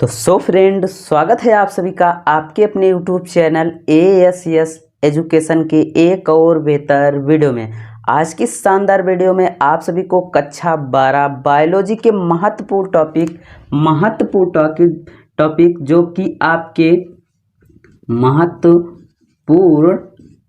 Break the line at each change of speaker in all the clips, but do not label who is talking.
तो फ्रेंड, स्वागत है आप सभी का आपके अपने YouTube चैनल ASS एजुकेशन के एक और बेहतर वीडियो में। आज की शानदार वीडियो में आप सभी को कक्षा 12 बायोलॉजी के महत्वपूर्ण टॉपिक जो कि आपके महत्वपूर्ण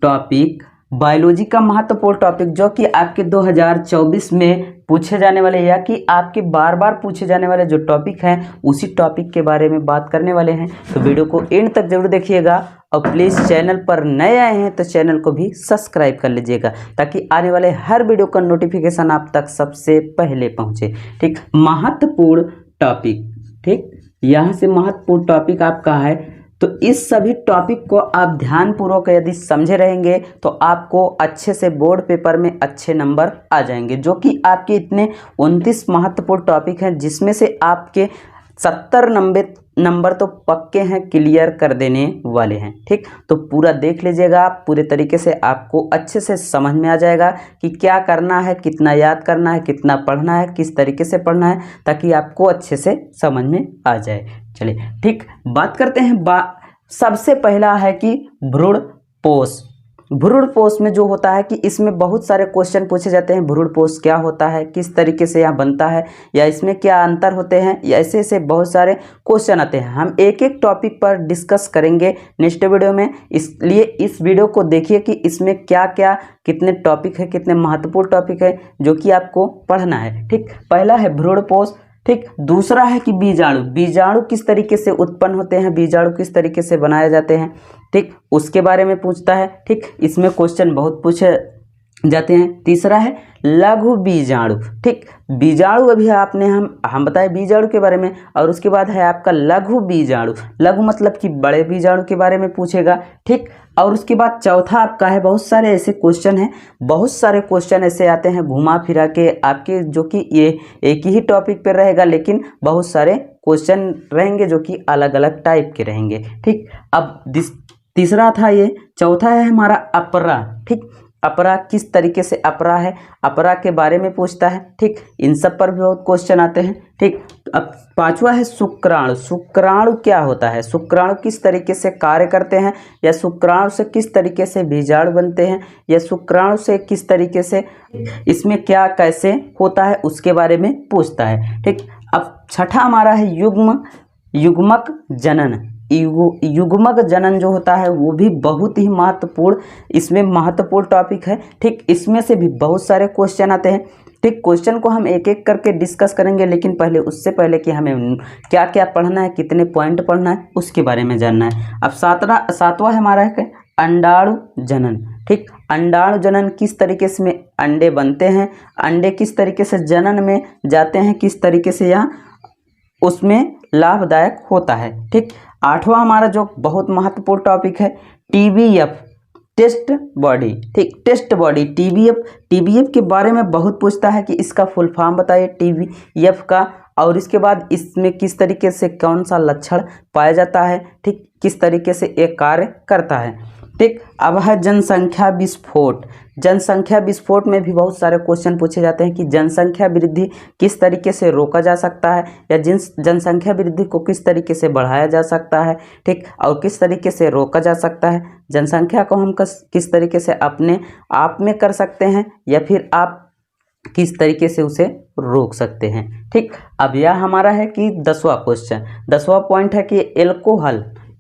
टॉपिक बायोलॉजी का महत्वपूर्ण टॉपिक जो कि आपके 2024 में पूछे जाने वाले या कि आपके बार बार पूछे जाने वाले जो टॉपिक हैं उसी टॉपिक के बारे में बात करने वाले हैं। तो वीडियो को एंड तक जरूर देखिएगा और प्लीज़ चैनल पर नए आए हैं तो चैनल को भी सब्सक्राइब कर लीजिएगा ताकि आने वाले हर वीडियो का नोटिफिकेशन आप तक सबसे पहले पहुंचे। ठीक, महत्वपूर्ण टॉपिक। ठीक, यहाँ से महत्वपूर्ण टॉपिक आपका है। तो इस सभी टॉपिक को आप ध्यानपूर्वक यदि समझे रहेंगे तो आपको अच्छे से बोर्ड पेपर में अच्छे नंबर आ जाएंगे, जो कि आपके इतने 29 महत्वपूर्ण टॉपिक हैं जिसमें से आपके 70-90 नंबर तो पक्के हैं, क्लियर कर देने वाले हैं। ठीक, तो पूरा देख लीजिएगा आप, पूरे तरीके से आपको अच्छे से समझ में आ जाएगा कि क्या करना है, कितना याद करना है, कितना पढ़ना है, किस तरीके से पढ़ना है, ताकि आपको अच्छे से समझ में आ जाए। चलिए ठीक, बात करते हैं। सबसे पहला है कि भ्रूणपोष। भ्रूणपोष में जो होता है कि इसमें बहुत सारे क्वेश्चन पूछे जाते हैं। भ्रूणपोष क्या होता है, किस तरीके से यह बनता है, या इसमें क्या अंतर होते हैं, या ऐसे ऐसे बहुत सारे क्वेश्चन आते हैं। हम एक एक टॉपिक पर डिस्कस करेंगे नेक्स्ट वीडियो में, इसलिए इस वीडियो को देखिए कि इसमें क्या क्या कितने टॉपिक है, कितने महत्वपूर्ण टॉपिक है जो कि आपको पढ़ना है। ठीक, पहला है भ्रूणपोष। ठीक, दूसरा है कि बीजाणु। बीजाणु किस तरीके से उत्पन्न होते हैं, बीजाणु किस तरीके से बनाए जाते हैं, ठीक, उसके बारे में पूछता है। ठीक, इसमें क्वेश्चन बहुत पूछे जाते हैं। तीसरा है लघु बीजाणु। ठीक, बीजाणु अभी आपने हम बताए बीजाणु के बारे में, और उसके बाद है आपका लघु बीजाणु। लघु मतलब कि बड़े बीजाणु के बारे में पूछेगा। ठीक, और उसके बाद चौथा आपका है, बहुत सारे ऐसे क्वेश्चन हैं, बहुत सारे क्वेश्चन ऐसे आते हैं घुमा फिरा के आपके, जो कि ये एक ही टॉपिक पर रहेगा लेकिन बहुत सारे क्वेश्चन रहेंगे जो कि अलग अलग टाइप के रहेंगे। ठीक, अब तीसरा था ये। चौथा है हमारा अपरा। ठीक, अपरा किस तरीके से अपरा है, अपरा के बारे में पूछता है। ठीक, इन सब पर भी बहुत क्वेश्चन आते हैं। ठीक, अब पांचवा है शुक्राणु। शुक्राणु क्या होता है, शुक्राणु किस तरीके से कार्य करते हैं, या शुक्राणु से किस तरीके से बीजाणु बनते हैं, या शुक्राणु से किस तरीके से इसमें क्या कैसे होता है उसके बारे में पूछता है। ठीक, अब छठा हमारा है युग्मक जनन। युग्मक जनन जो होता है वो भी बहुत ही महत्वपूर्ण, इसमें महत्वपूर्ण टॉपिक है। ठीक, इसमें से भी बहुत सारे क्वेश्चन आते हैं। ठीक, क्वेश्चन को हम एक एक करके डिस्कस करेंगे, लेकिन उससे पहले कि हमें क्या क्या पढ़ना है, कितने पॉइंट पढ़ना है, उसके बारे में जानना है। अब सातवां हमारा है अंडाणु जनन। ठीक, अंडाणु जनन किस तरीके से में अंडे बनते हैं, अंडे किस तरीके से जनन में जाते हैं, किस तरीके से यह उसमें लाभदायक होता है। ठीक, आठवां हमारा जो बहुत महत्वपूर्ण टॉपिक है TBF, टेस्ट बॉडी। ठीक, टेस्ट बॉडी TBF के बारे में बहुत पूछता है कि इसका फुल फॉर्म बताइए TBF का, और इसके बाद इसमें किस तरीके से कौन सा लक्षण पाया जाता है। ठीक, किस तरीके से ये कार्य करता है। ठीक, अब है जनसंख्या विस्फोट। जनसंख्या विस्फोट में भी बहुत सारे क्वेश्चन पूछे जाते हैं कि जनसंख्या वृद्धि किस तरीके से रोका जा सकता है, या जनसंख्या वृद्धि को किस तरीके से बढ़ाया जा सकता है। ठीक, और किस तरीके से रोका जा सकता है। जनसंख्या को हम किस तरीके से अपने आप में कर सकते हैं, या फिर आप किस तरीके से उसे रोक सकते हैं। ठीक, अब यह हमारा है कि 10वां क्वेश्चन, 10वां पॉइंट है कि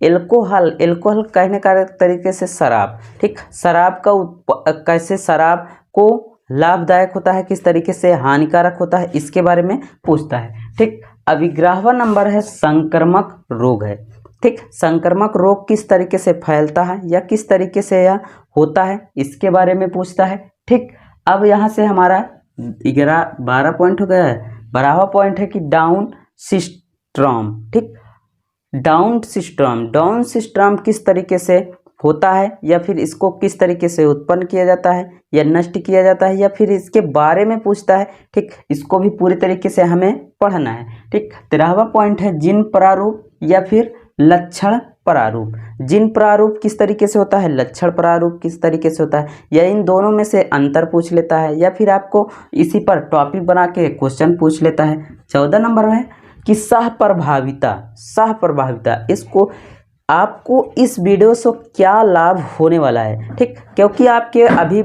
एल्कोहल कहने का तरीके से शराब। ठीक, शराब का कैसे शराब को लाभदायक होता है, किस तरीके से हानिकारक होता है, इसके बारे में पूछता है। ठीक, अब 11वां नंबर है संक्रामक रोग है। ठीक, संक्रामक रोग किस तरीके से फैलता है, या किस तरीके से यह होता है, इसके बारे में पूछता है। ठीक, अब यहाँ से हमारा 12 पॉइंट हो गया है। 12वां पॉइंट है कि डाउन सिंड्रोम। ठीक, डाउन सिंड्रोम किस तरीके से होता है, या फिर इसको किस तरीके से उत्पन्न किया जाता है या नष्ट किया जाता है, या फिर इसके बारे में पूछता है। ठीक, इसको भी पूरी तरीके से हमें पढ़ना है। ठीक, 13वां पॉइंट है जीन प्रारूप या फिर लक्षण प्रारूप। जीन प्रारूप किस तरीके से होता है, लक्षण प्रारूप किस तरीके से होता है, या इन दोनों में से अंतर पूछ लेता है, या फिर आपको इसी पर टॉपिक बना के क्वेश्चन पूछ लेता है। 14 नंबर में कि सहप्रभाविता इसको आपको इस वीडियो से क्या लाभ होने वाला है, ठीक। क्योंकि आपके अभी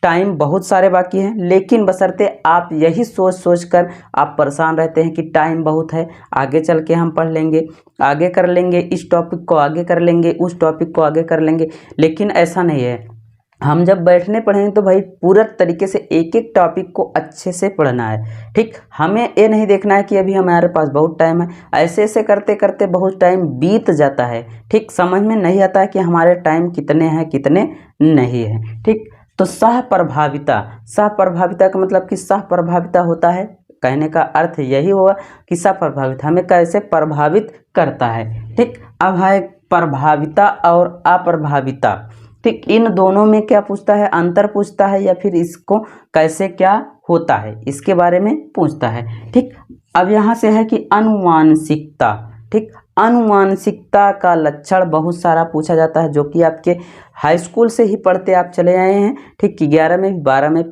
टाइम बहुत सारे बाकी हैं, लेकिन बशर्ते आप यही सोच कर आप परेशान रहते हैं कि टाइम बहुत है, आगे चल के हम पढ़ लेंगे, आगे कर लेंगे, इस टॉपिक को आगे कर लेंगे, उस टॉपिक को आगे कर लेंगे। लेकिन ऐसा नहीं है। हम जब बैठने पढ़ेंगे तो भाई पूरा तरीके से एक एक टॉपिक को अच्छे से पढ़ना है, ठीक। हमें ये नहीं देखना है कि अभी हमारे पास बहुत टाइम है, ऐसे ऐसे करते करते बहुत टाइम बीत जाता है, ठीक। समझ में नहीं आता है कि हमारे टाइम कितने हैं कितने नहीं हैं, ठीक। तो सहप्रभाविता का मतलब कि सहप्रभाविता होता है, कहने का अर्थ यही होगा कि सहप्रभावित हमें कैसे प्रभावित करता है, ठीक। अब है प्रभाविता और अप्रभाविता, ठीक। इन दोनों में क्या पूछता है, अंतर पूछता है या फिर इसको कैसे क्या होता है इसके बारे में पूछता है, ठीक। अब यहाँ से है कि अनुवांशिकता, ठीक। अनुवांशिकता का लक्षण बहुत सारा पूछा जाता है, जो कि आपके हाई स्कूल से ही पढ़ते आप चले आए हैं, ठीक। कि 11 में 12 में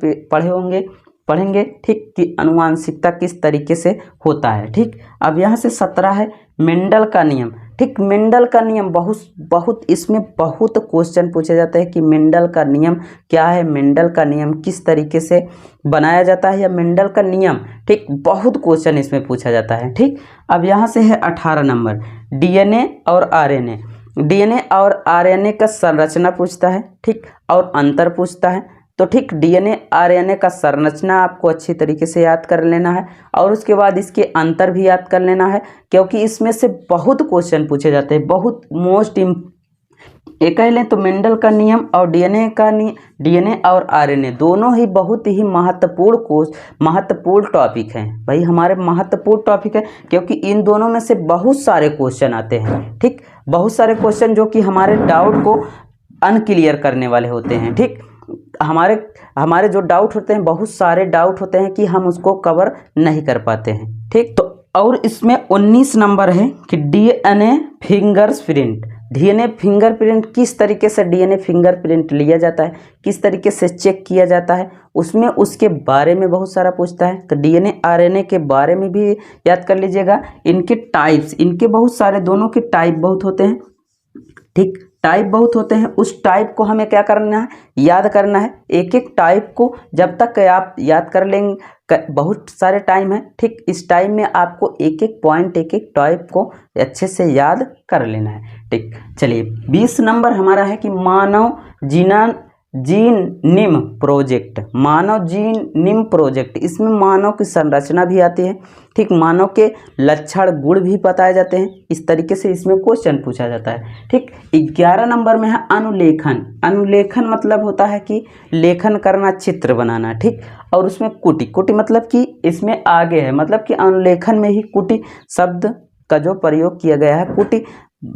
पढ़ेंगे, ठीक। कि अनुवांशिकता किस तरीके से होता है, ठीक। अब यहाँ से 17 है मेंडल का नियम, ठीक। मेंडल का नियम बहुत इसमें बहुत क्वेश्चन पूछे जाते हैं कि मेंडल का नियम क्या है, मेंडल का नियम किस तरीके से बनाया जाता है, या मेंडल का नियम, ठीक। बहुत क्वेश्चन इसमें पूछा जाता है, ठीक। अब यहाँ से है 18 नंबर डीएनए और आरएनए का संरचना पूछता है, ठीक। और अंतर पूछता है। तो ठीक, डीएनए आरएनए का संरचना आपको अच्छी तरीके से याद कर लेना है और उसके बाद इसके अंतर भी याद कर लेना है, क्योंकि इसमें से बहुत क्वेश्चन पूछे जाते हैं, बहुत एक कह लें तो मेंडल का नियम और डीएनए और आरएनए दोनों ही बहुत ही महत्वपूर्ण टॉपिक हैं भाई, हमारे महत्वपूर्ण टॉपिक है, क्योंकि इन दोनों में से बहुत सारे क्वेश्चन आते हैं, ठीक। बहुत सारे क्वेश्चन जो कि हमारे डाउट को अनक्लियर करने वाले होते हैं, ठीक। हमारे जो डाउट होते हैं, बहुत सारे डाउट होते हैं कि हम उसको कवर नहीं कर पाते हैं, ठीक। तो और इसमें 19 नंबर है कि डीएनए फिंगरप्रिंट किस तरीके से डीएनए फिंगरप्रिंट लिया जाता है, किस तरीके से चेक किया जाता है, उसमें उसके बारे में बहुत सारा पूछता है। तो डीएनए आरएनए के बारे में भी याद कर लीजिएगा। इनके टाइप्स, इनके बहुत सारे, दोनों के टाइप बहुत होते हैं, ठीक। टाइप बहुत होते हैं, उस टाइप को हमें क्या करना है, याद करना है। एक एक टाइप को जब तक आप याद कर लेंगे, बहुत सारे टाइम है, ठीक। इस टाइम में आपको एक एक पॉइंट, एक एक टाइप को अच्छे से याद कर लेना है, ठीक। चलिए 20 नंबर हमारा है कि मानव जीनोम प्रोजेक्ट। इसमें मानव की संरचना भी आती है, ठीक। मानव के लक्षण गुण भी बताए जाते हैं, इस तरीके से इसमें क्वेश्चन पूछा जाता है, ठीक। 11 नंबर में है अनुलेखन मतलब होता है कि लेखन करना, चित्र बनाना, ठीक। और उसमें कुटी मतलब कि इसमें आगे है, मतलब कि अनुलेखन में ही कुटी शब्द का जो प्रयोग किया गया है, कुटी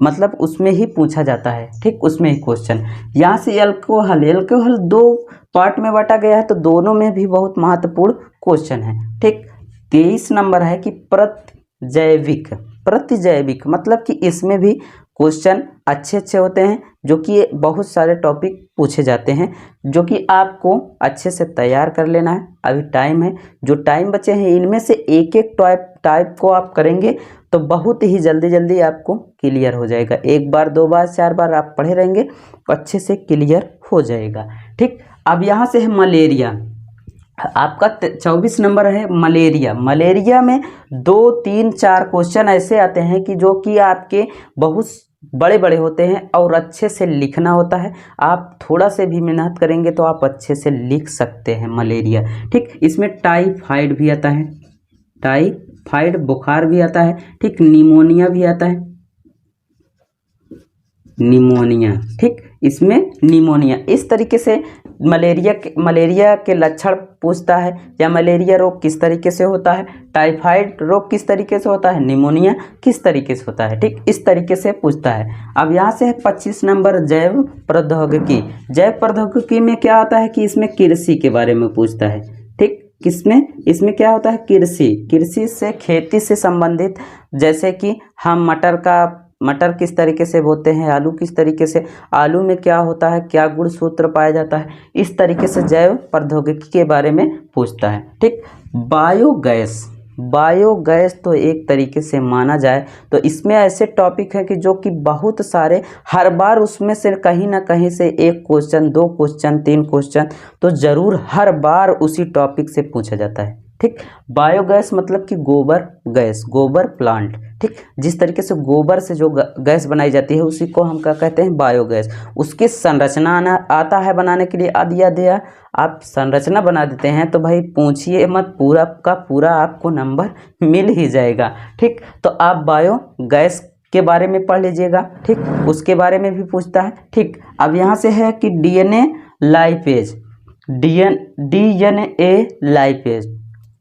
मतलब उसमें ही पूछा जाता है, ठीक। उसमें ही क्वेश्चन। यहाँ से अल्कोहल 2 पार्ट में बांटा गया है, तो दोनों में भी बहुत महत्वपूर्ण क्वेश्चन है, ठीक। 23 नंबर है कि प्रतिजैविक मतलब कि इसमें भी क्वेश्चन अच्छे होते हैं, जो कि बहुत सारे टॉपिक पूछे जाते हैं, जो कि आपको अच्छे से तैयार कर लेना है। अभी टाइम है, जो टाइम बचे हैं इनमें से एक एक टाइप को आप करेंगे तो बहुत ही जल्दी आपको क्लियर हो जाएगा। 1 बार 2 बार 4 बार आप पढ़े रहेंगे तो अच्छे से क्लियर हो जाएगा, ठीक। अब यहाँ से है मलेरिया, आपका 24 नंबर है मलेरिया में 2 3 4 क्वेश्चन ऐसे आते हैं कि जो कि आपके बहुत बड़े होते हैं और अच्छे से लिखना होता है। आप थोड़ा से भी मेहनत करेंगे तो आप अच्छे से लिख सकते हैं मलेरिया, ठीक। इसमें टाइफाइड भी आता है, टाइफाइड बुखार भी आता है, ठीक। निमोनिया भी आता है, ठीक। इसमें निमोनिया, इस तरीके से मलेरिया के लक्षण पूछता है, या मलेरिया रोग किस तरीके से होता है, टाइफाइड रोग किस तरीके से होता है, निमोनिया किस तरीके से होता है, ठीक। इस तरीके से पूछता है। अब यहाँ से है 25 नंबर जैव प्रौद्योगिकी में क्या आता है कि इसमें कृषि के बारे में पूछता है, ठीक। इसमें क्या होता है, कृषि से, खेती से संबंधित, जैसे कि हम मटर किस तरीके से बोते हैं, आलू किस तरीके से, आलू में क्या होता है, क्या गुण सूत्र पाया जाता है, इस तरीके से जैव प्रौद्योगिकी के बारे में पूछता है, ठीक। बायोगैस तो एक तरीके से माना जाए तो इसमें ऐसे टॉपिक हैं कि जो कि बहुत सारे, हर बार उसमें से कहीं ना कहीं से एक क्वेश्चन, 2 क्वेश्चन, 3 क्वेश्चन तो ज़रूर हर बार उसी टॉपिक से पूछा जाता है। ठीक, बायोगैस मतलब कि गोबर गैस, गोबर प्लांट। ठीक, जिस तरीके से गोबर से जो गैस बनाई जाती है उसी को हम क्या कहते हैं, बायोगैस। उसकी संरचना आता है बनाने के लिए, आदिया दिया आप संरचना बना देते हैं तो भाई पूछिए मत, पूरा का पूरा आपको नंबर मिल ही जाएगा। ठीक, तो आप बायोगैस के बारे में पढ़ लीजिएगा। ठीक, उसके बारे में भी पूछता है। ठीक, अब यहाँ से है कि डीएनए लाइपेज,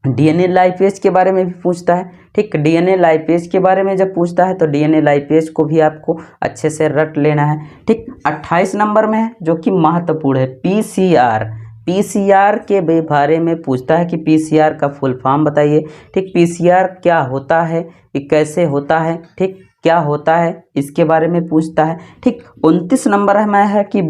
डीएनए लाइपेज के बारे में भी पूछता है। ठीक, डीएनए लाइपेज के बारे में जब पूछता है तो डीएनए लाइपेज को भी आपको अच्छे से रट लेना है। ठीक, 28 नंबर में है जो कि महत्वपूर्ण है, पीसीआर के बारे में पूछता है कि पीसीआर का फुल फॉर्म बताइए। ठीक, पीसीआर क्या होता है, ये कैसे होता है, ठीक, क्या होता है, इसके बारे में पूछता है। ठीक, 29 नंबर में है कि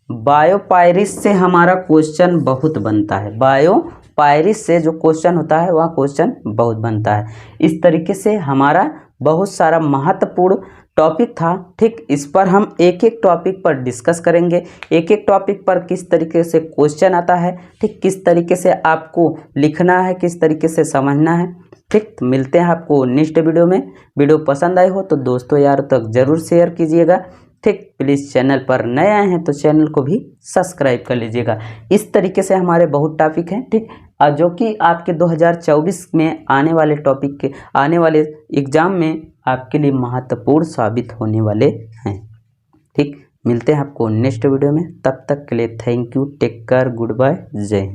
बायोपायरिस से हमारा क्वेश्चन बहुत बनता है, बायोपायरिस से जो क्वेश्चन होता है वह क्वेश्चन बहुत बनता है। इस तरीके से हमारा बहुत सारा महत्वपूर्ण टॉपिक था। ठीक, इस पर हम एक एक टॉपिक पर डिस्कस करेंगे, एक एक टॉपिक पर किस तरीके से क्वेश्चन आता है, ठीक, किस तरीके से आपको लिखना है, किस तरीके से समझना है। ठीक, तो मिलते हैं आपको नेक्स्ट वीडियो में। वीडियो पसंद आई हो तो दोस्तों यार तक ज़रूर शेयर कीजिएगा। ठीक, प्लीज़ चैनल पर नए आए हैं तो चैनल को भी सब्सक्राइब कर लीजिएगा। इस तरीके से हमारे बहुत टॉपिक हैं। ठीक, जो कि आपके 2024 में आने वाले टॉपिक के, आने वाले एग्ज़ाम में आपके लिए महत्वपूर्ण साबित होने वाले हैं। ठीक, मिलते हैं आपको नेक्स्ट वीडियो में, तब तक के लिए thank you, take care, goodbye, जय हिंद।